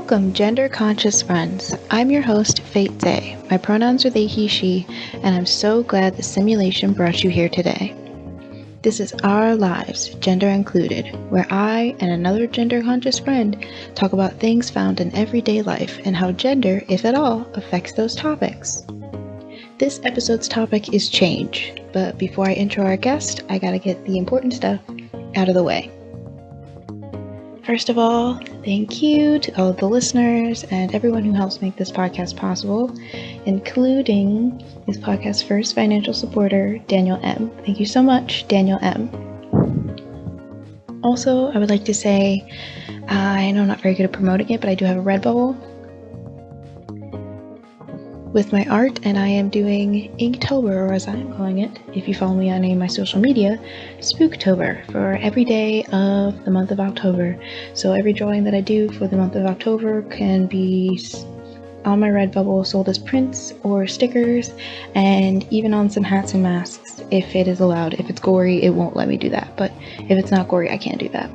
Welcome, gender-conscious friends. I'm your host, Fate Day. My pronouns are they, he, she, and I'm so glad the simulation brought you here today. This is Our Lives, Gender Included, where I and another gender-conscious friend talk about things found in everyday life and how gender, if at all, affects those topics. This episode's topic is change, but before I intro our guest, I gotta get the important stuff out of the way. First of all, thank you to all of the listeners and everyone who helps make this podcast possible, including this podcast's first financial supporter, Danielle M. Thank you so much, Danielle M. Also, I would like to say, I know I'm not very good at promoting it, but I do have a Redbubble with my art, and I am doing Inktober, or as I'm calling it, if you follow me on any of my social media, Spooktober, for every day of the month of October. So every drawing that I do for the month of October can be on my Redbubble, sold as prints or stickers, and even on some hats and masks if it is allowed. If it's gory, it won't let me do that, but if it's not gory, I can't do that.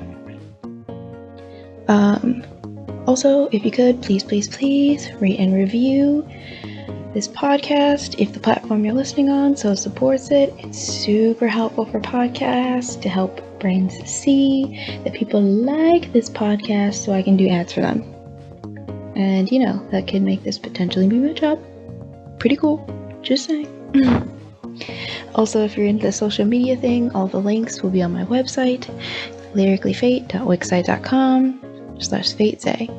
Also, if you could, please rate and review this podcast if the platform you're listening on so supports it. It's super helpful for podcasts to help brands see that people like this podcast so I can do ads for them. And you know, that could make this potentially be my job. Pretty cool. Just saying. Also, if you're into the social media thing, all the links will be on my website, lyricallyfaight.wixsite.com/fatesay.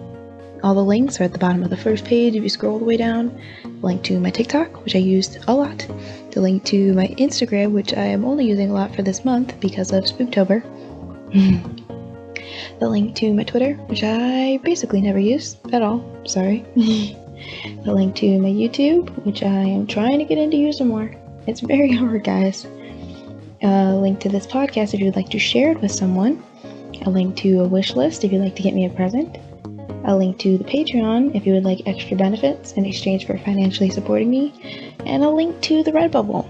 All the links are at the bottom of the first page if you scroll all the way down. The link to my TikTok, which I used a lot. The link to my Instagram, which I am only using a lot for this month because of Spooktober. The link to my Twitter, which I basically never use at all. Sorry. The link to my YouTube, which I am trying to get into using more. It's very hard, guys. A link to this podcast if you'd like to share it with someone. A link to a wish list if you'd like to get me a present. A link to the Patreon if you would like extra benefits in exchange for financially supporting me, and a link to the Redbubble,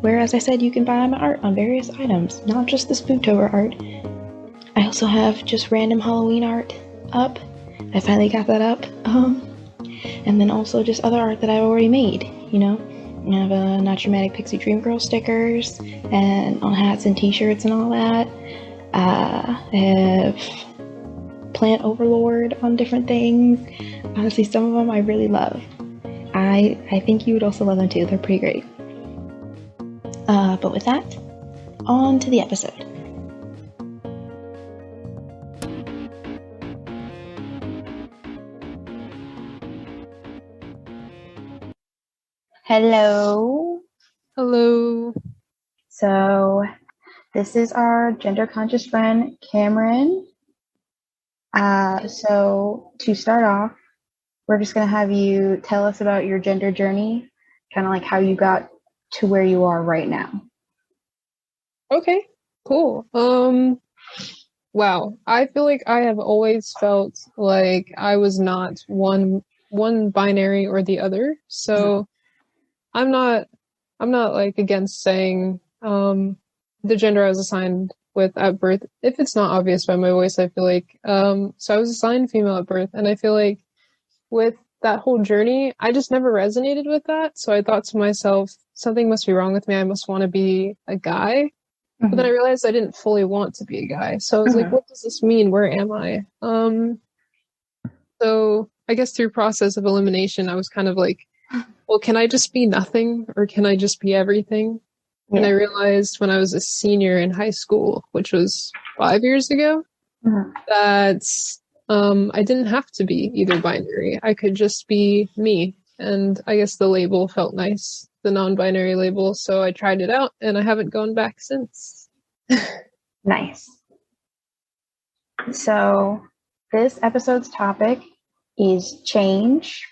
where, as I said, you can buy my art on various items, not just the Spooktober art. I also have just random Halloween art up. I finally got that up. And then also just other art that I've already made, you know. I have a Not Dramatic Pixie Dream Girl stickers, and on hats and t-shirts and all that. I have Plant Overlord on different things. Honestly, some of them I really love. I think you would also love them too. They're pretty great. But with that, on to the episode. Hello. Hello. So, this is our gender conscious friend, Kamryn. So to start off, we're just going to have you tell us about your gender journey, kind of like how you got to where you are right now. Okay, cool. Wow. I feel like I have always felt like I was not one binary or the other. So I'm not like against saying the gender I was assigned with at birth, if it's not obvious by my voice. I feel like so I was assigned female at birth, and I feel like with that whole journey I just never resonated with that, so I thought to myself, something must be wrong with me. I must want to be a guy. But then I realized I didn't fully want to be a guy, so I was like, what does this mean? Where am I? So I guess through process of elimination I was kind of like, well, can I just be nothing, or can I just be everything? And I realized when I was a senior in high school, which was 5 years ago, that I didn't have to be either binary. I could just be me. And I guess the label felt nice, the non-binary label. So I tried it out, and I haven't gone back since. Nice. So this episode's topic is change.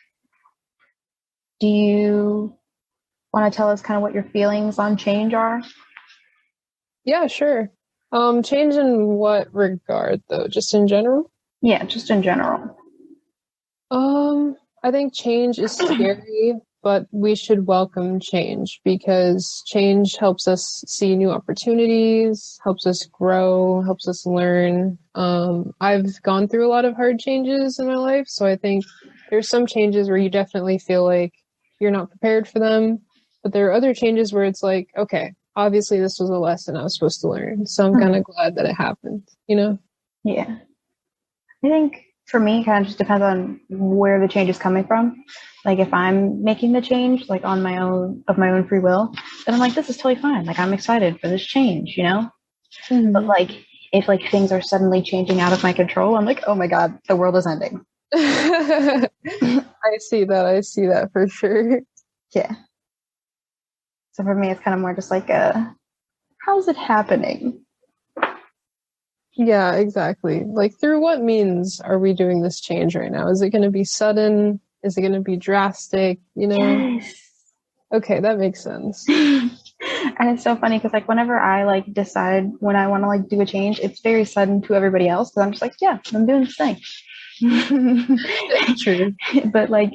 Do you want to tell us kind of what your feelings on change are? Yeah, sure. Change in what regard, though? Just in general? Yeah, just in general. I think change is scary but we should welcome change because change helps us see new opportunities, helps us grow, helps us learn. I've gone through a lot of hard changes in my life, so I think there's some changes where you definitely feel like you're not prepared for them, but there are other changes where it's like, okay, obviously this was a lesson I was supposed to learn, so I'm kind of glad that it happened, you know? Yeah. I think for me, it kind of just depends on where the change is coming from. Like if I'm making the change, like on my own, of my own free will, then I'm like, this is totally fine. Like I'm excited for this change, you know? But like if like things are suddenly changing out of my control, I'm like, oh my God, the world is ending. I see that for sure. Yeah. So for me, it's kind of more just like, how's it happening? Yeah, exactly. Like, through what means are we doing this change right now? Is it going to be sudden? Is it going to be drastic? You know? Yes. Okay, that makes sense. And it's so funny because like whenever I like decide when I want to like do a change, it's very sudden to everybody else because I'm just like, yeah, I'm doing this thing. True. But like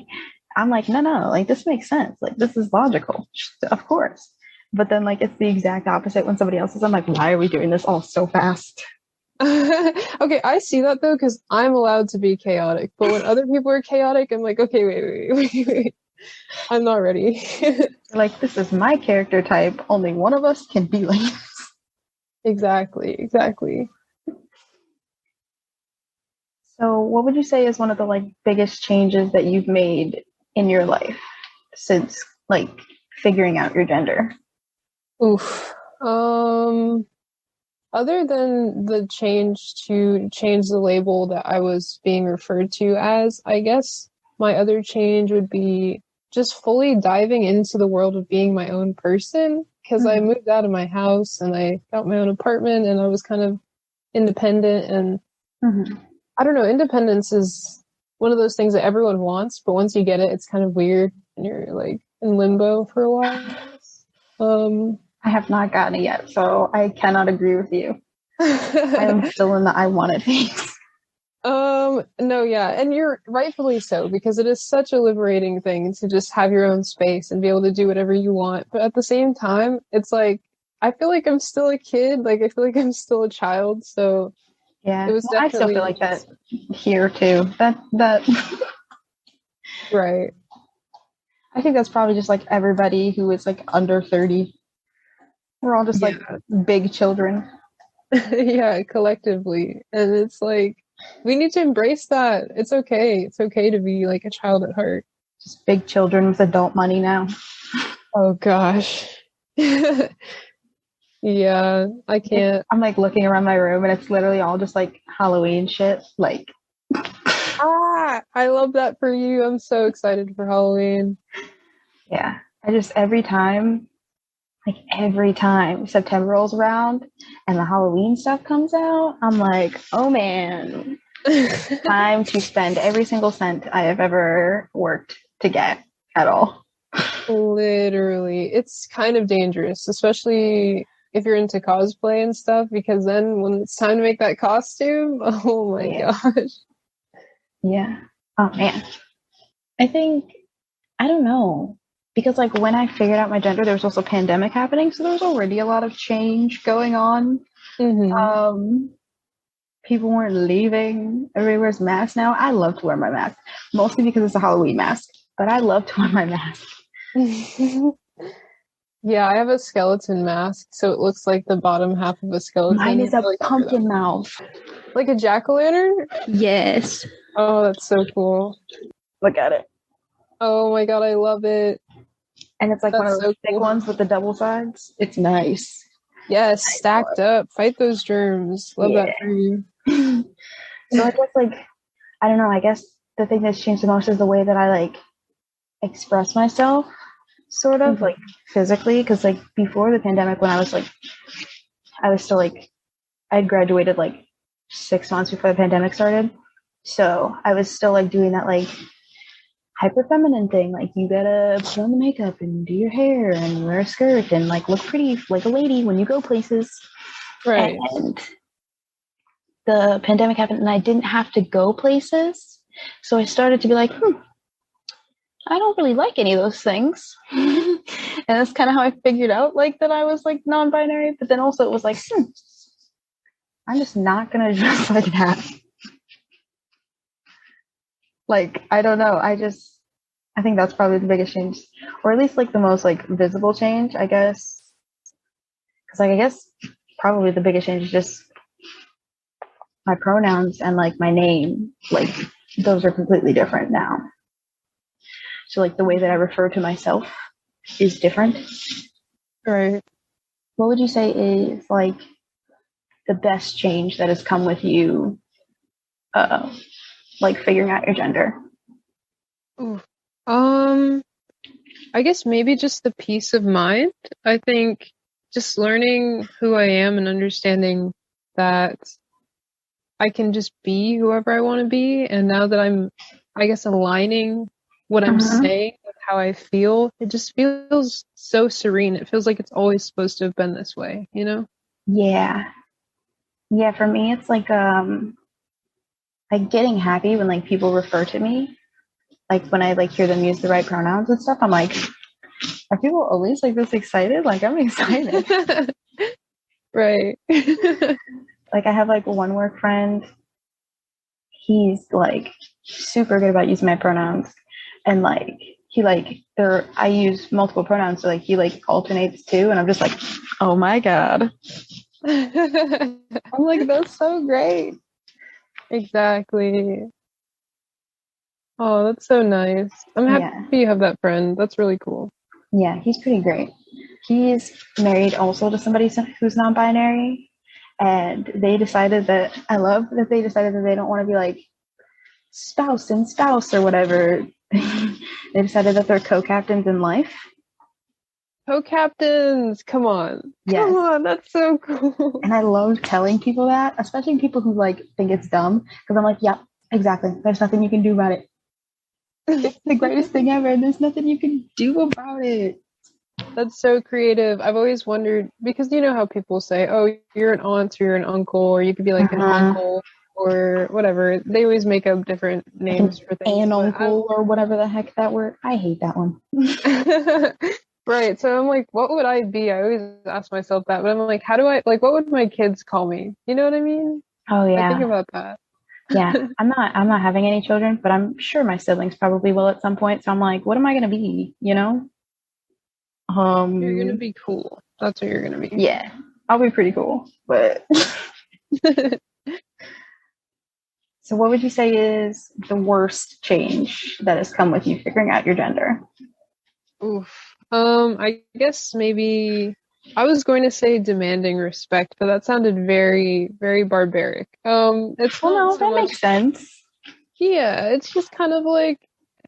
I'm like, no, like this makes sense. Like this is logical, of course. But then like it's the exact opposite when somebody else is. I'm like, why are we doing this all so fast? Okay, I see that though because I'm allowed to be chaotic, but when other people are chaotic, I'm like, okay, wait. I'm not ready. Like this is my character type. Only one of us can be like this. Exactly. So, what would you say is one of the like biggest changes that you've made in your life since like figuring out your gender? Oof. Other than the change to change the label that I was being referred to as, I guess my other change would be just fully diving into the world of being my own person. Because I moved out of my house and I got my own apartment and I was kind of independent. And I don't know, independence is one of those things that everyone wants, but once you get it, it's kind of weird and you're like in limbo for a while. I have not gotten it yet, so I cannot agree with you. I am still in the I want it phase. No, yeah, and you're rightfully so, because it is such a liberating thing to just have your own space and be able to do whatever you want. But at the same time, it's like, I feel like I'm still a kid, like I feel like I'm still a child, so yeah, it was definitely I still feel like that here too. That right. I think that's probably just like everybody who is like under 30. We're all just like big children. Yeah, collectively. And it's like, we need to embrace that. It's okay. It's okay to be like a child at heart. Just big children with adult money now. Oh gosh. Yeah, I can't. I'm like looking around my room and it's literally all just like Halloween shit. Like, I love that for you. I'm so excited for Halloween. Yeah, I just every time September rolls around and the Halloween stuff comes out, I'm like, oh man, time to spend every single cent I have ever worked to get at all. Literally, it's kind of dangerous, especially if you're into cosplay and stuff, because then when it's time to make that costume, oh my gosh. Yeah. Oh man. I don't know. Because like when I figured out my gender, there was also a pandemic happening, so there was already a lot of change going on. People weren't leaving. Everybody wears masks now. I love to wear my mask, mostly because it's a Halloween mask, but I love to wear my mask. Yeah, I have a skeleton mask, so it looks like the bottom half of a skeleton. Mine is a pumpkin mouth. Like a jack-o'-lantern? Yes. Oh, that's so cool. Look at it. Oh my god, I love it. And it's like one of those thick ones with the double sides. It's nice. Yes, stacked up. Fight those germs. Love that for you. So I guess like, I don't know, I guess the thing that's changed the most is the way that I like express myself, sort of like physically. Because like before the pandemic, when I was still like, I had graduated like 6 months before the pandemic started. So I was still like doing that like hyper feminine thing, like you gotta put on the makeup and do your hair and wear a skirt and like look pretty like a lady when you go places. Right. And the pandemic happened and I didn't have to go places. So I started to be like, I don't really like any of those things. And that's kind of how I figured out like that I was like non-binary, but then also it was like, I'm just not gonna dress like that. Like, I don't know. I think that's probably the biggest change, or at least like the most like visible change, I guess. Because like I guess probably the biggest change is just my pronouns and like my name. Like those are completely different now. So like the way that I refer to myself is different. Right. What would you say is like the best change that has come with you, like figuring out your gender? Ooh. I guess maybe just the peace of mind. I think just learning who I am and understanding that I can just be whoever I want to be. And now that I'm, I guess, aligning what I'm saying with how I feel, it just feels so serene. It feels like it's always supposed to have been this way, you know? Yeah. Yeah, for me it's like getting happy when like people refer to me. Like when I like hear them use the right pronouns and stuff, I'm like, are people always like this excited? Like I'm excited. Right. Like I have like one work friend. He's like super good about using my pronouns, and like he like there I use multiple pronouns, so like he like alternates too, and I'm just like, oh my god. I'm like, that's so great. Exactly. Oh, that's so nice. I'm happy you have that friend. That's really cool. Yeah, he's pretty great. He's married also to somebody who's non-binary, and they decided that I love that they decided that they don't want to be like spouse and spouse or whatever. They decided that they're co-captains in life. Co-captains, come on. Yes. Come on, that's so cool. And I love telling people that, especially people who like think it's dumb, because I'm like, yeah, exactly. There's nothing you can do about it. It's the greatest thing ever, and there's nothing you can do about it. That's so creative. I've always wondered, because you know how people say, oh, you're an aunt or you're an uncle, or you could be like an uncle or whatever. They always make up different names for things. An uncle or whatever the heck that word. I hate that one. Right. So I'm like, what would I be? I always ask myself that, but I'm like, how do I, like, what would my kids call me? You know what I mean? Oh yeah. I think about that. Yeah. I'm not having any children, but I'm sure my siblings probably will at some point. So I'm like, what am I gonna be? You know? You're gonna be cool. That's what you're gonna be. Yeah. I'll be pretty cool. But so what would you say is the worst change that has come with you figuring out your gender? Oof. I guess maybe I was going to say demanding respect, but that sounded very, very barbaric. It's well, not no, so that much, makes sense. yeah, it's just kind of like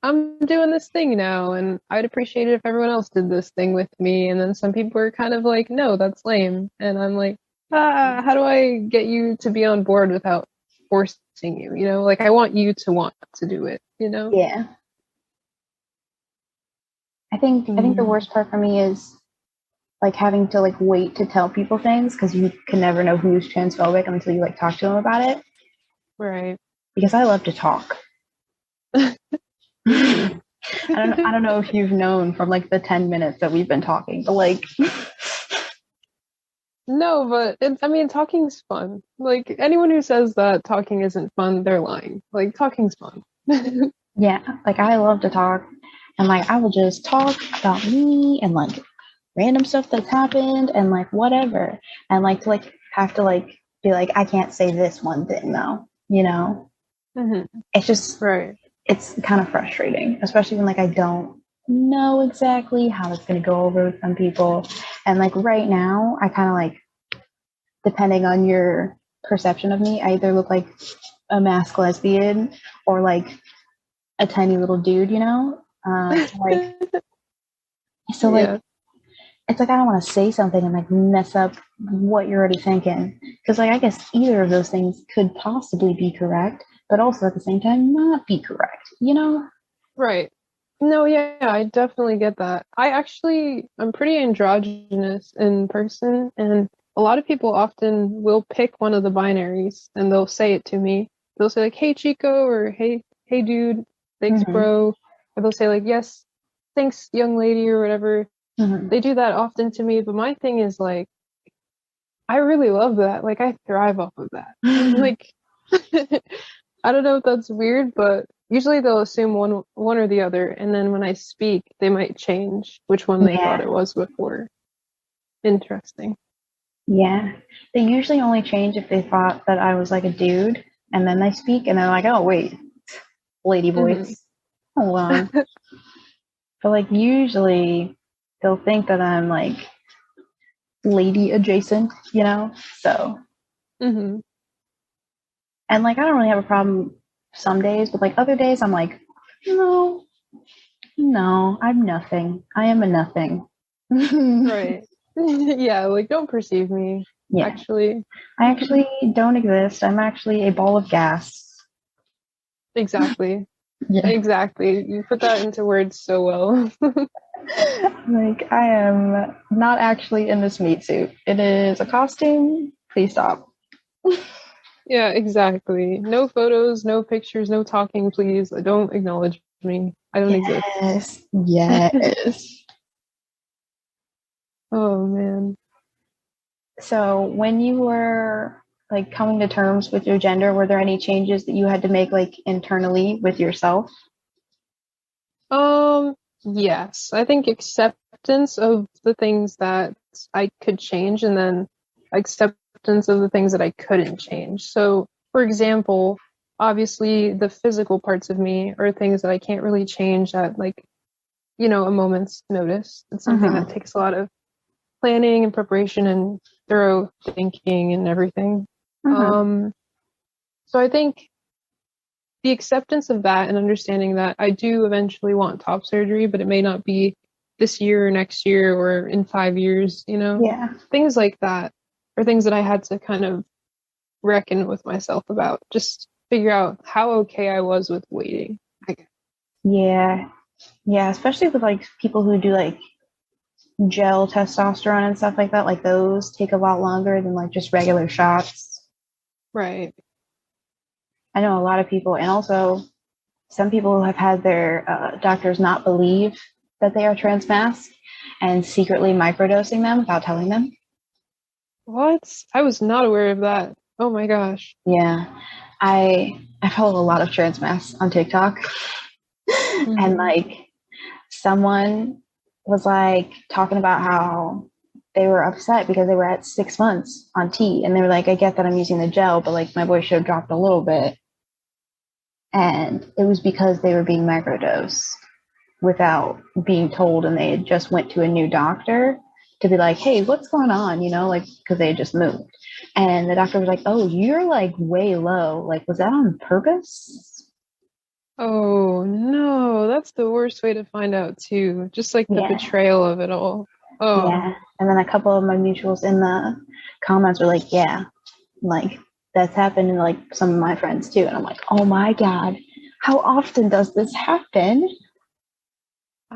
I'm doing this thing now, and I'd appreciate it if everyone else did this thing with me. And then some people are kind of like, no, that's lame. And I'm like, how do I get you to be on board without forcing you? You know, like I want you to want to do it, you know? Yeah. I think the worst part for me is like having to like wait to tell people things, because you can never know who's transphobic until you like talk to them about it. Right. Because I love to talk. I don't know if you've known from like the 10 minutes that we've been talking, but like no, but I mean, talking's fun. Like anyone who says that talking isn't fun, they're lying. Like talking's fun. yeah, like I love to talk, and like I will just talk about me and like random stuff that's happened and like whatever, and like to like have to like be like, I can't say this one thing though, you know? It's just right. It's kind of frustrating, especially when like I don't know exactly how it's going to go over with some people. And like right now, I kind of like, depending on your perception of me, I either look like a masked lesbian or like a tiny little dude, you know? Like, so like, yeah. it's like I don't want to say something and like mess up what you're already thinking, because like I guess either of those things could possibly be correct, but also at the same time not be correct, you know? Right. No, yeah, I definitely get that. I'm pretty androgynous in person, and a lot of people often will pick one of the binaries and they'll say it to me. They'll say like, "Hey Chico," or "Hey dude, thanks bro." or they'll say like, yes, thanks, young lady, or whatever. Mhm. They do that often to me, but my thing is like, I really love that. Like, I thrive off of that. Like, I don't know if that's weird, but usually they'll assume one or the other, and then when I speak, they might change which one they thought Yeah. it was before. Interesting. Yeah. They usually only change if they thought that I was like a dude, and then they speak, and they're like, oh, wait, lady Hmm. voice. Hold on. But like, usually they'll think that I'm like lady adjacent, you know? So, Hmm. and like, I don't really have a problem some days, but like other days, I'm like, no, no, I'm nothing. I am a nothing. Right. Yeah, like don't perceive me, Yeah. actually. I actually don't exist. I'm actually a ball of gas. Exactly. Yeah. Exactly. You put that into words so well. Like, I am not actually in this meat suit. It is a costume. Please stop. Yeah, exactly. No photos, no pictures, no talking, please. Don't acknowledge me. I don't exist. Yes. Yes. Oh man. So, when you were like coming to terms with your gender, were there any changes that you had to make like internally with yourself? Yes. I think acceptance of the things that I could change and then acceptance of the things that I couldn't change. So, for example, obviously the physical parts of me are things that I can't really change at like, a moment's notice. It's something that Mm-hmm. takes a lot of planning and preparation and thorough thinking and everything. Mm-hmm. Um, so I think the acceptance of that and understanding that I do eventually want top surgery, but it may not be this year or next year or in 5 years, Yeah. things like that are things that I had to kind of reckon with myself about, just figure out how okay I was with waiting. I guess. Yeah. Yeah. Especially with like people who do like gel testosterone and stuff like that. Like those take a lot longer than like just regular shots. Right. I know a lot of people, and also some people have had their doctors not believe that they are trans masc and secretly microdosing them without telling them. What? I was not aware of that. Oh my gosh. Yeah, I follow a lot of trans masks on TikTok, and Hmm. like someone was like talking about how they were upset because they were at 6 months on T, and they were like, I get that I'm using the gel, but like my voice should have dropped a little bit, and it was because they were being microdosed without being told, and they had just went to a new doctor to be like, hey, what's going on, like because they had just moved, and the doctor was like, oh, you're like way low, like was that on purpose? Oh no, that's the worst way to find out too. Just like the Yeah. betrayal of it all. Oh, Yeah. And then a couple of my mutuals in the comments were like, yeah, like that's happened to like some of my friends too, and I'm like, oh my god, how often does this happen?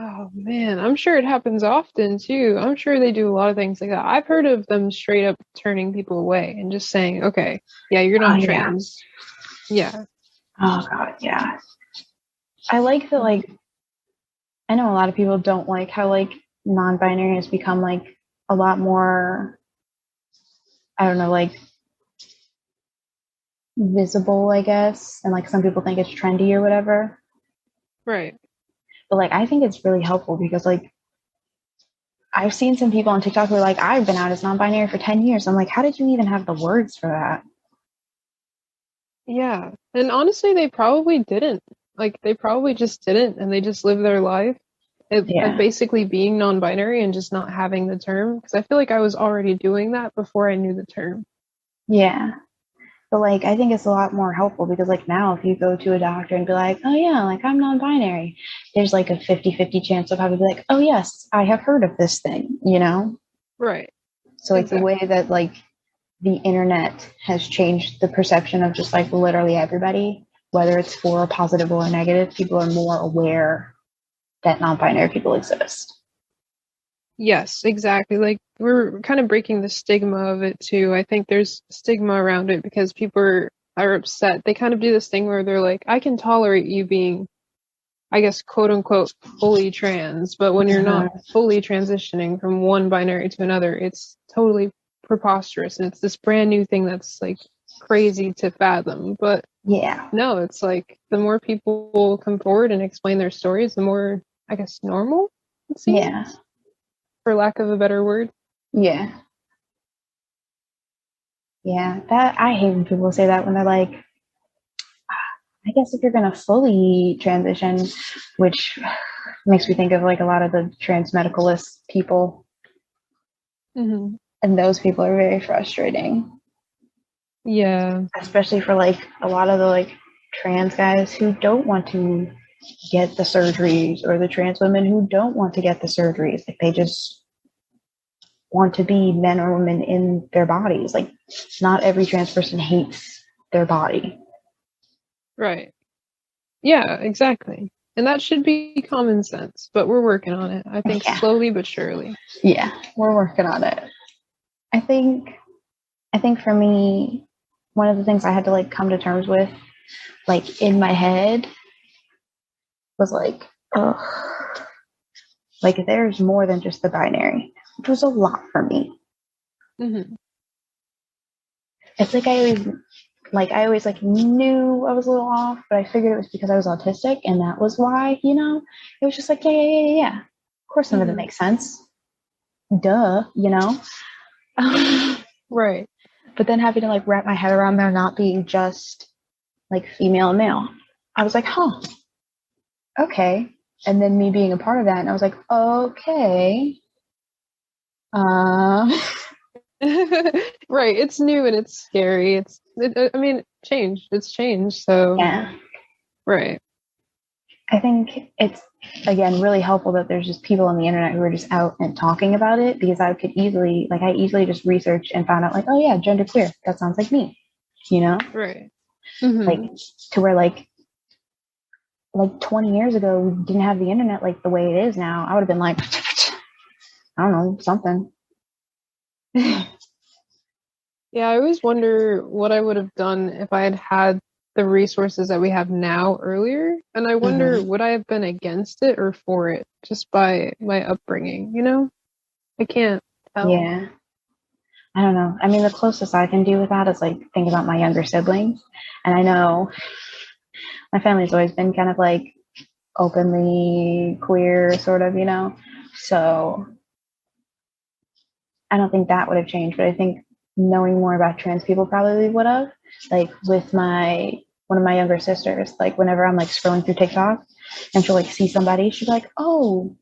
oh man, I'm sure it happens often too. I'm sure they do a lot of things like that. I've heard of them straight up turning people away and just saying, okay, yeah, you're Oh not yeah. trans. Yeah. Oh god, yeah. I like that, like I know a lot of people don't like how like non-binary has become like a lot more, I don't know, like visible, I guess, and like some people think it's trendy or whatever. Right. But like I think it's really helpful because like I've seen some people on TikTok who are like, I've been out as non-binary for 10 years. I'm like, how did you even have the words for that? Yeah. And honestly, they probably didn't. Like, they probably just didn't, and they just live their life of Yeah. basically being non-binary and just not having the term. Because I feel like I was already doing that before I knew the term. Yeah. But like I think it's a lot more helpful because like now if you go to a doctor and be like, oh yeah, like I'm non-binary, there's like a 50-50 chance of having to be like, oh yes, I have heard of this thing. Right. So like the Exactly. way that like the internet has changed the perception of just like literally everybody, whether it's for positive or negative, people are more aware that non-binary people exist. Yes, exactly. Like we're kind of breaking the stigma of it too. I think there's stigma around it because people are upset. They kind of do this thing where they're like, I can tolerate you being I guess, quote unquote, fully trans. But when you're not fully transitioning from one binary to another, it's totally preposterous. And it's this brand new thing that's like crazy to fathom. But Yeah. no, it's like the more people come forward and explain their stories, the more, I guess, normal it seems, Yeah. for lack of a better word. Yeah. Yeah. That I hate when people say that when they're like, I guess if you're gonna fully transition, which makes me think of like a lot of the trans medicalist people, Mm-hmm. and those people are very frustrating. Yeah. Especially for like a lot of the like trans guys who don't want to get the surgeries, or the trans women who don't want to get the surgeries. Like they just want to be men or women in their bodies. Like not every trans person hates their body. Right. Yeah, exactly. And that should be common sense, but we're working on it. I think slowly but surely. Yeah, we're working on it. I think for me, one of the things I had to like come to terms with, like in my head, was like, oh, like there's more than just the binary, which was a lot for me. Mm-hmm. It's like I always like knew I was a little off, but I figured it was because I was autistic, and that was why, you know, it was just like, yeah. Of course, none of it makes sense. Duh, you know? Right. But then having to like wrap my head around there not being just like female and male, I was like, huh, okay. And then me being a part of that, and I was like, okay. Right. It's new and it's scary. I mean, change. It's change. So Yeah. Right. I think it's, again, really helpful that there's just people on the internet who are just out and talking about it, because I easily just researched and found out like, oh yeah, genderqueer, that sounds like me, you know? Right. Mm-hmm. Like to where like 20 years ago, we didn't have the internet like the way it is now. I would have been like, I don't know, something. Yeah, I always wonder what I would have done if I had had the resources that we have now earlier. And I wonder, would I have been against it or for it just by my upbringing, you know? I can't tell. Yeah. I don't know. I mean, the closest I can do with that is like think about my younger siblings. And I know my family's always been kind of like openly queer, sort of, you know? So I don't think that would have changed, but I think knowing more about trans people probably would have. Like with one of my younger sisters, like whenever I'm like scrolling through TikTok and she'll like see somebody, she'll be like, oh,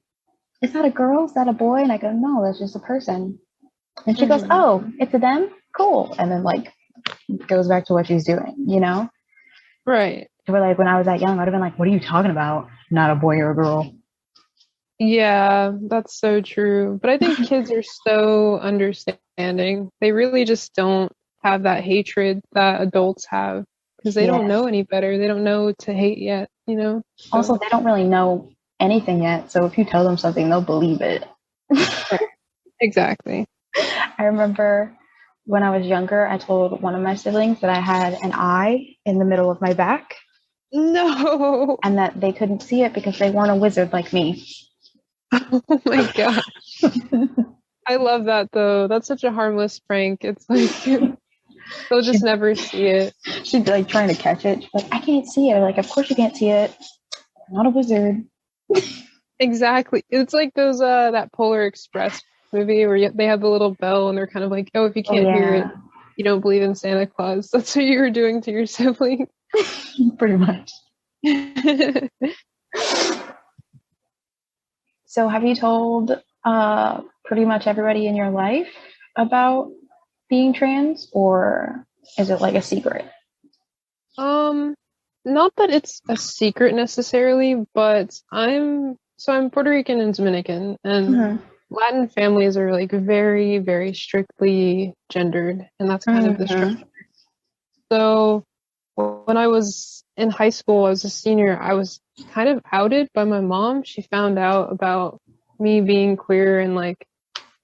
is that a girl? Is that a boy? And I go, no, that's just a person. And she goes, oh, it's a them? Cool. And then like goes back to what she's doing, you know? Right. Where like when I was that young, I'd have been like, what are you talking about? Not a boy or a girl. Yeah, that's so true. But I think kids are so understanding. They really just don't have that hatred that adults have, because they don't know any better. They don't know to hate yet, you know? So. Also, they don't really know anything yet. So if you tell them something, they'll believe it. Exactly. I remember when I was younger, I told one of my siblings that I had an eye in the middle of my back. No. And that they couldn't see it because they weren't a wizard like me. Oh my gosh. I love that though. That's such a harmless prank. It's like they'll just never see it. She'd be like trying to catch it. She's like, I can't see it. Like, of course you can't see it. I'm not a wizard. Exactly. It's like those that Polar Express movie where they have the little bell and they're kind of like, oh, if you can't hear it, you don't believe in Santa Claus. That's what you were doing to your sibling. Pretty much. So have you told pretty much everybody in your life about being trans, or is it like a secret? Not that it's a secret necessarily, but I'm Puerto Rican and Dominican, and Latin families are like very, very strictly gendered, and that's kind of the structure. So when I was in high school, I was a senior, I was kind of outed by my mom. She found out about me being queer and like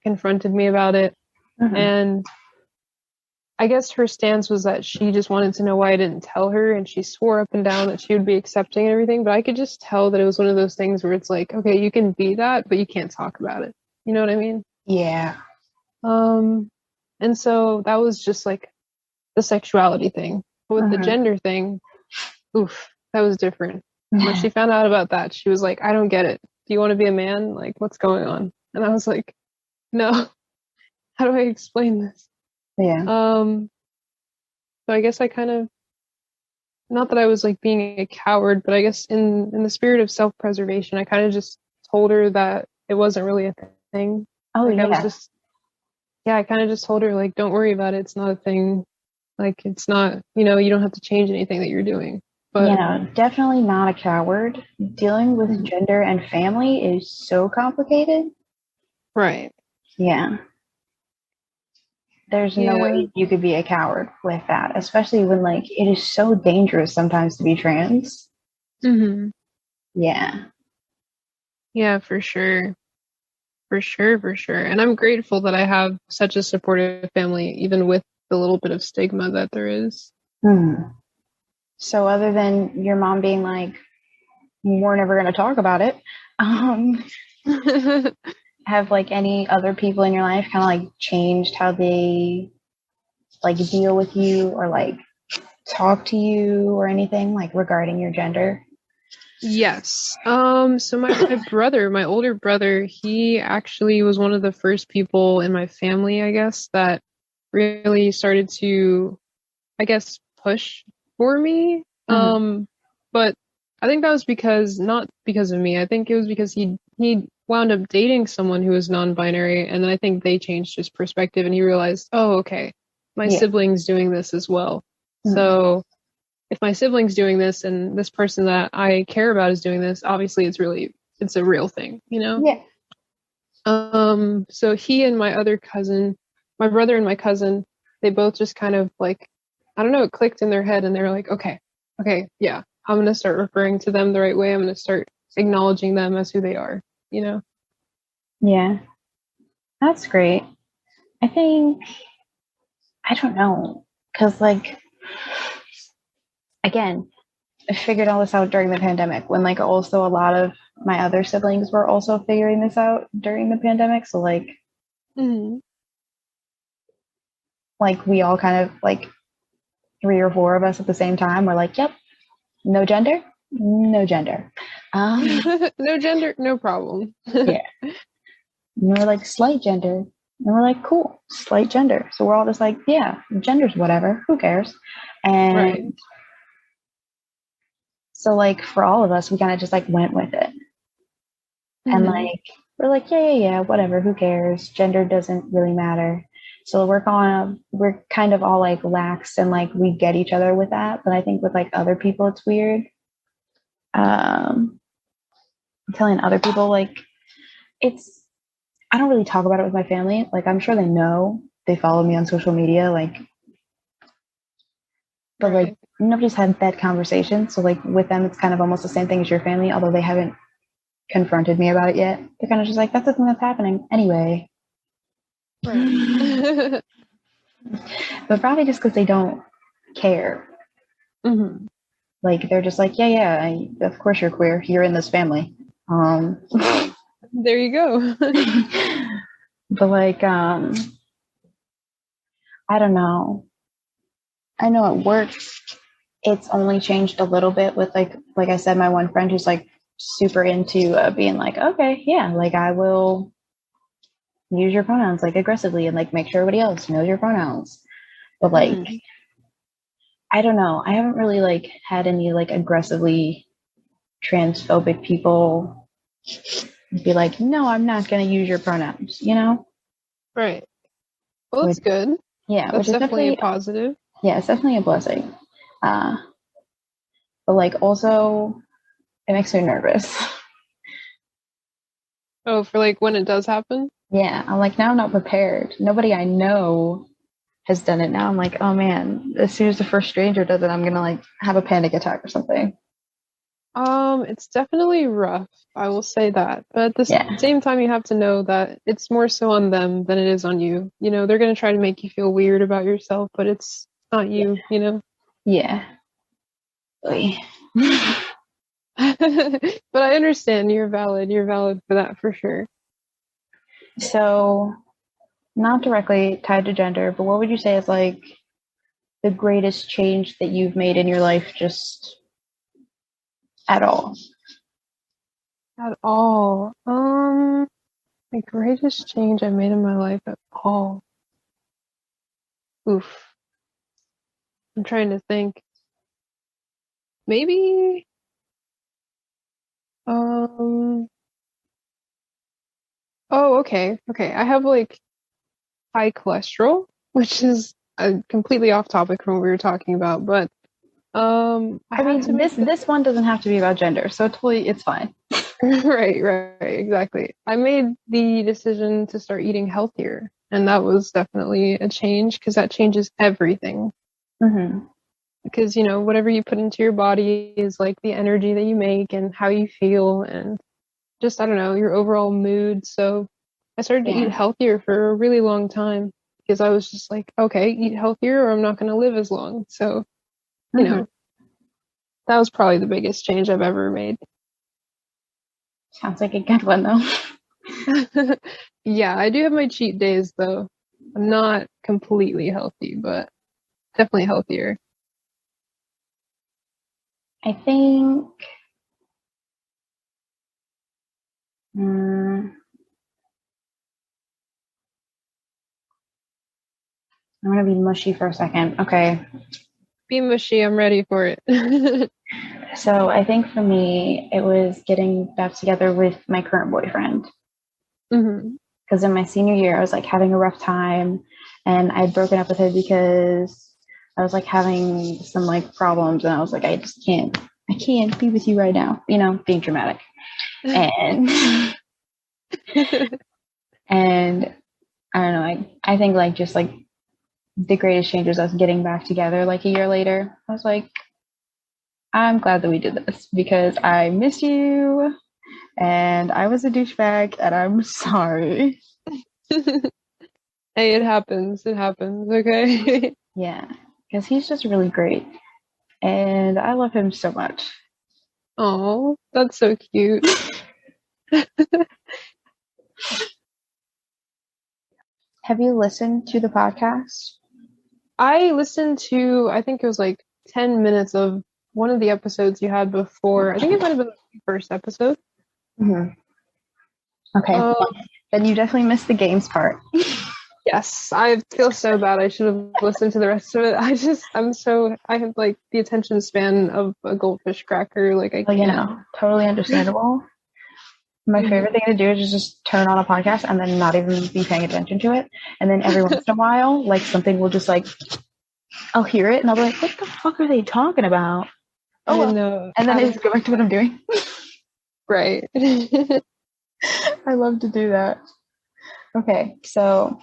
confronted me about it. And I guess her stance was that she just wanted to know why I didn't tell her, and she swore up and down that she would be accepting and everything, but I could just tell that it was one of those things where it's like, okay, you can be that, but you can't talk about it. You know what I mean? Yeah. And so that was just like the sexuality thing. But with the gender thing, oof, that was different. When she found out about that, she was like, I don't get it. Do you want to be a man? Like, what's going on? And I was like, no. How do I explain this? Yeah. So I guess I kind of, not that I was like being a coward, but I guess in the spirit of self-preservation, I kind of just told her that it wasn't really a thing. Oh, like yeah. I was just, I kind of just told her like, don't worry about it. It's not a thing. Like it's not, you don't have to change anything that you're doing. But definitely not a coward. Dealing with gender and family is so complicated. Right. Yeah. There's no way you could be a coward with that, especially when like it is so dangerous sometimes to be trans. Yeah. Yeah, for sure. For sure. And I'm grateful that I have such a supportive family, even with the little bit of stigma that there is. So other than your mom being like, we're never going to talk about it, have like any other people in your life kind of like changed how they like deal with you or like talk to you or anything like regarding your gender? Yes. So my older brother, he actually was one of the first people in my family, I guess, that really started to, I guess, push for me. But I think that was not because of me. I think it was because he wound up dating someone who was non-binary, and then I think they changed his perspective and he realized, oh, okay, my sibling's doing this as well. So if my sibling's doing this and this person that I care about is doing this, obviously it's a real thing, Yeah. So he and my brother and my cousin, they both just kind of like, I don't know, it clicked in their head and they were like, okay, yeah, I'm going to start referring to them the right way. I'm going to start acknowledging them as who they are, Yeah. That's great. I think, I don't know, because like, again, I figured all this out during the pandemic when like also a lot of my other siblings were also figuring this out during the pandemic. So like, like we all kind of like 3 or 4 of us at the same time were like, yep, no gender. No gender, no problem. Yeah. And we're like slight gender, and we're like, cool, slight gender. So we're all just like, yeah, gender's whatever, who cares? And so like for all of us, we kind of just like went with it. And like we're like, yeah, whatever, who cares? Gender doesn't really matter. So we're kind of all like lax and like we get each other with that. But I think with like other people, it's weird. Telling other people like I don't really talk about it with my family. Like I'm sure they know, they follow me on social media, like, but like nobody's had that conversation. So like with them, it's kind of almost the same thing as your family, although they haven't confronted me about it yet. They're kind of just like, that's the thing that's happening anyway. But probably just because they don't care. Like they're just like, yeah, of course you're queer. You're in this family. There you go. But like, I don't know. I know at work, it's only changed a little bit with like I said, my one friend who's like super into being like, okay, yeah, like I will use your pronouns like aggressively and like make sure everybody else knows your pronouns. But like, I don't know. I haven't really like had any like aggressively transphobic people be like, no, I'm not going to use your pronouns, Right. Well, that's good. Yeah. That's definitely a positive. Yeah, it's definitely a blessing. But like also it makes me nervous. Oh, for like when it does happen? Yeah. I'm like, now I'm not prepared. Nobody I know has done it. Now I'm like, oh man, as soon as the first stranger does it, I'm going to like have a panic attack or something. It's definitely rough. I will say that. But at the Yeah. same time, you have to know that it's more so on them than it is on you. You know, they're gonna try to make you feel weird about yourself, but it's not you, you know? Yeah. Oy. But I understand you're valid. You're valid for that for sure. So, not directly tied to gender, but what would you say is like the greatest change that you've made in your life just at all? At all. The greatest change I made in my life at all. Oof. I'm trying to think. Maybe, um, oh, okay. Okay. I have like high cholesterol, which is completely off topic from what we were talking about, but I I had to mean, make this one doesn't have to be about gender, so it's fine. right, exactly. I made the decision to start eating healthier, and that was definitely a change because that changes everything. Mm-hmm. Because, you know, whatever you put into your body is like the energy that you make and how you feel and just, I don't know, your overall mood. So I started to eat Yeah. healthier for a really long time because I was just like, okay, eat healthier or I'm not going to live as long. So, you Mm-hmm. know, that was probably the biggest change I've ever made. Sounds like a good one, though. Yeah, I do have my cheat days though. I'm not completely healthy, but definitely healthier. I think mm, I'm gonna be mushy for a second. Okay. Be mushy, I'm ready for it. So I think for me, it was getting back together with my current boyfriend. hmm Because in my senior year, I was like having a rough time, and I'd broken up with him because I was like having some like problems, and I was like, I can't be with you right now. You know, being dramatic. And and I don't know. I think like just like the greatest change was us getting back together like a year later. I was like, I'm glad that we did this because I miss you and I was a douchebag and I'm sorry. Hey, it happens. It happens. Okay. Yeah, because he's just really great and I love him so much. Oh, that's so cute. Have you listened to the podcast? I listened to, I think it was like 10 minutes of one of the episodes you had before. I think it might have been the first episode. Mm-hmm. Okay, Um, well, then you definitely missed the games part. yes, I feel so bad. I should have listened to the rest of it. I have like the attention span of a goldfish cracker. Like I Well, you can't. know, totally understandable. My Mhm. favorite thing to do is just turn on a podcast and then not even be paying attention to it. And then every once in a while, like something will just like I'll hear it and I'll be like, what the fuck are they talking about? Oh I well. know. And then I just go back to what I'm doing. Right. I love to do that. Okay, so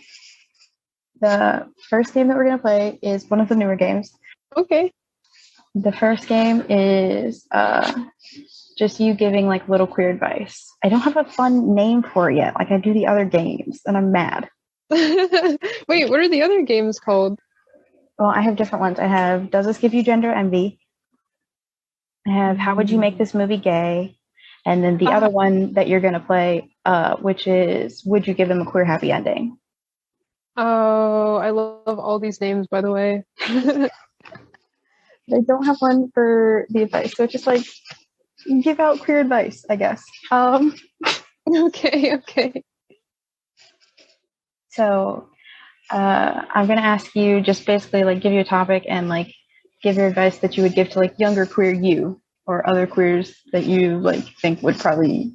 the first game that we're gonna play is one of the newer games. Okay. The first game is just you giving like little queer advice. I don't have a fun name for it yet, like I do the other games, and I'm mad. Wait, what are the other games called? Well, I have different ones. I have Does This Give You Gender Envy? I have How Would You Make This Movie Gay? And then the Ah, other one that you're gonna play, which is Would You Give Them a Queer Happy Ending? oh, I love all these names, by the way. They don't have one for the advice, so it's just like give out queer advice, I guess. Okay, okay. So I'm gonna ask you just basically like give you a topic and like give your advice that you would give to like younger queer you or other queers that you like think would probably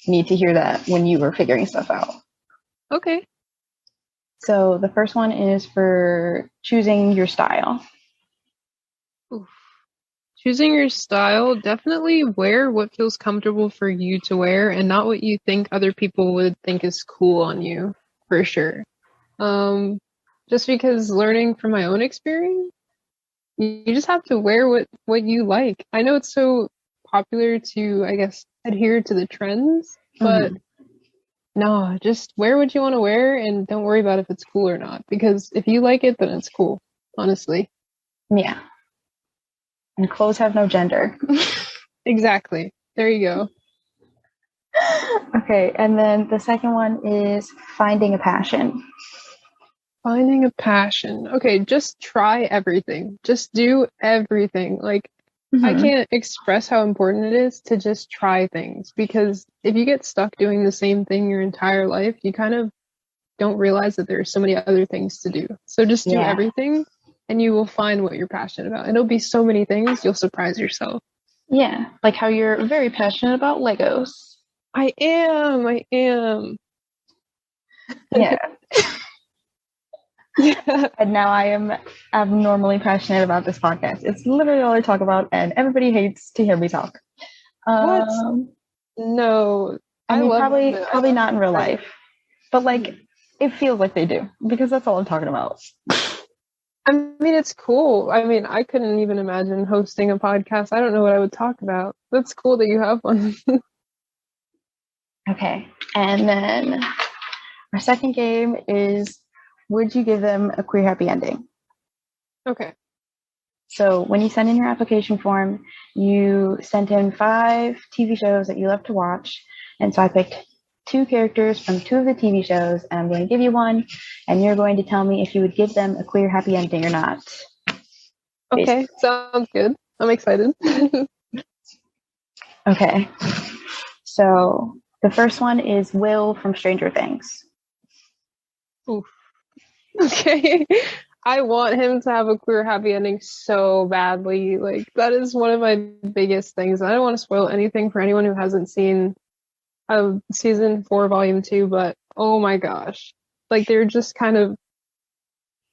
need to hear that when you were figuring stuff out. Okay. So the first one is for choosing your style. Oof. Choosing your style, definitely wear what feels comfortable for you to wear and not what you think other people would think is cool on you, for sure. Um, just because learning from my own experience, you just have to wear what you like. I know it's so popular to, I guess, adhere to the trends, but no, just wear what you want to wear and don't worry about if it's cool or not, because if you like it, then it's cool, honestly. Yeah. And clothes have no gender. Exactly. There you go. Okay, and then the second one is finding a passion. Finding a passion. Okay, just try everything. Just do everything. Like, I can't express how important it is to just try things, because if you get stuck doing the same thing your entire life, you kind of don't realize that there are so many other things to do. So just do everything and you will find what you're passionate about. It'll be so many things, you'll surprise yourself. Yeah, like how you're very passionate about Legos. I am. Yeah. And now I am abnormally passionate about this podcast. It's literally all I talk about, and everybody hates to hear me talk. What? No. I mean, probably not in real life, but like it feels like they do, because that's all I'm talking about. I mean, it's cool. I mean, I couldn't even imagine hosting a podcast. I don't know what I would talk about. That's cool that you have one. Okay, and then our second game is, would you give them a queer happy ending? Okay. So when you send in your application form, you sent in 5 TV shows that you love to watch. And so I picked 2 characters from 2 of the TV shows, and I'm going to give you one, and you're going to tell me if you would give them a queer happy ending or not. Okay, sounds good. I'm excited. Okay. So the first one is Will from Stranger Things. Oof. Okay. I want him to have a queer happy ending so badly. Like, that is one of my biggest things. I don't want to spoil anything for anyone who hasn't seen season 4, volume 2, but oh my gosh. Like, they're just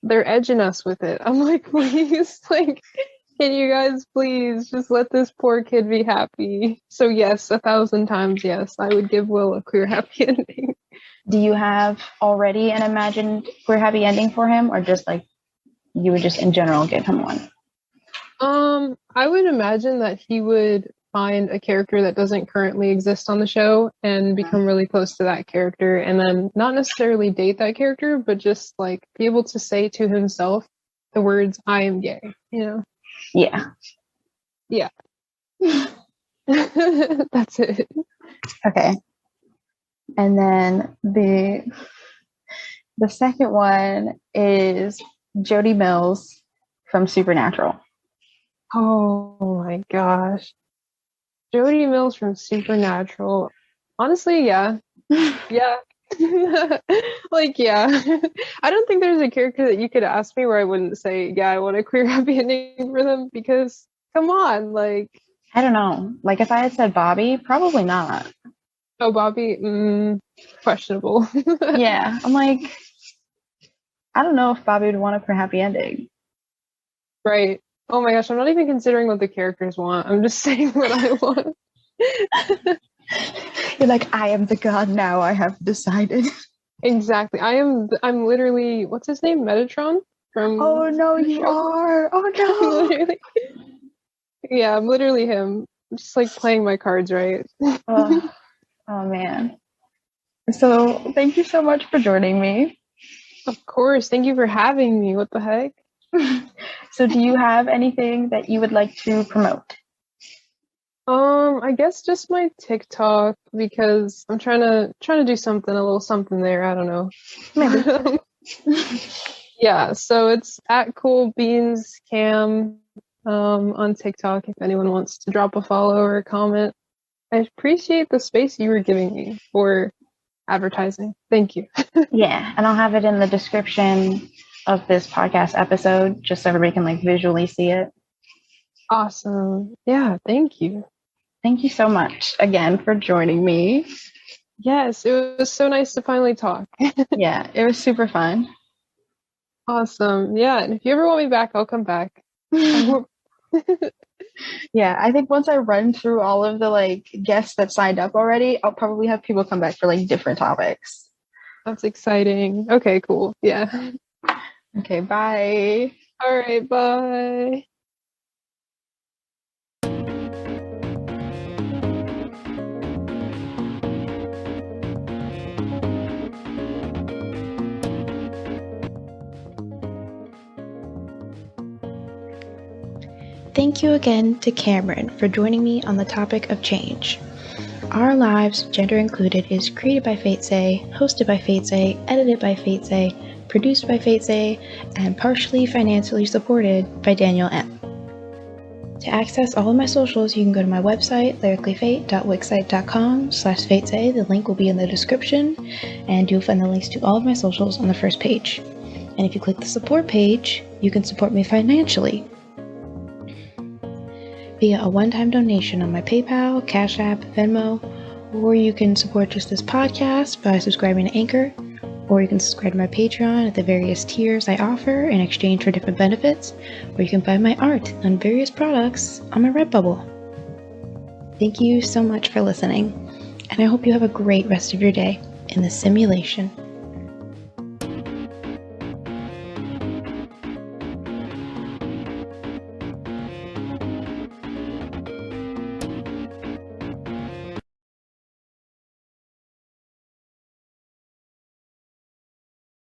they're edging us with it. I'm like, please, like, can you guys please just let this poor kid be happy? So yes, 1,000 times yes, I would give Will a queer happy ending. Do you have already an imagined queer happy ending for him, or just like you would just in general give him one? I would imagine that he would find a character that doesn't currently exist on the show and become really close to that character, and then not necessarily date that character, but just like be able to say to himself the words, "I am gay," you know? Yeah. That's it. Okay. And then the second one is Jody Mills from Supernatural. Oh my gosh. Jody Mills from Supernatural. Honestly, yeah. Yeah. Like, yeah. I don't think there's a character that you could ask me where I wouldn't say, yeah, I want a queer happy ending for them, because come on, like. I don't know. Like, if I had said Bobby, probably not. Oh, Bobby? Questionable. Yeah. I'm like, I don't know if Bobby would want a queer happy ending. Right. Oh my gosh, I'm not even considering what the characters want. I'm just saying what I want. You're like, I am the god now, I have decided. Exactly. I'm literally, what's his name? Metatron? From Oh no, you are. Oh no. Literally. Yeah, I'm literally him. I'm just like playing my cards right. Oh man. So thank you so much for joining me. Of course. Thank you for having me. What the heck? So do you have anything that you would like to promote? I guess just my TikTok, because I'm trying to do something, a little something there. I don't know. Maybe. Yeah, so it's at Cool Beans Cam on TikTok if anyone wants to drop a follow or a comment. I appreciate the space you were giving me for advertising. Thank you. Yeah, and I'll have it in the description of this podcast episode just so everybody can like visually see it. Awesome. Yeah, thank you. Thank you so much again for joining me. Yes, it was so nice to finally talk. Yeah, it was super fun. Awesome. Yeah, and if you ever want me back, I'll come back. Yeah, I think once I run through all of the like guests that signed up already, I'll probably have people come back for like different topics. That's exciting. Okay, cool. Yeah. Okay, bye. All right, bye. thank you again to Kamryn for joining me on the topic of change. Our Lives, Gender Included is created by Faitesay, hosted by Faitesay, edited by Faitesay, produced by Faitesay, and partially financially supported by Danielle M. To access all of my socials, you can go to my website, lyricallyfaight.wixsite.com/Faitesay. The link will be in the description, and you'll find the links to all of my socials on the first page. And if you click the support page, you can support me financially via a one-time donation on my PayPal, Cash App, Venmo, or you can support just this podcast by subscribing to Anchor, or you can subscribe to my Patreon at the various tiers I offer in exchange for different benefits, or you can buy my art on various products on my Redbubble. Thank you so much for listening, and I hope you have a great rest of your day in the simulation.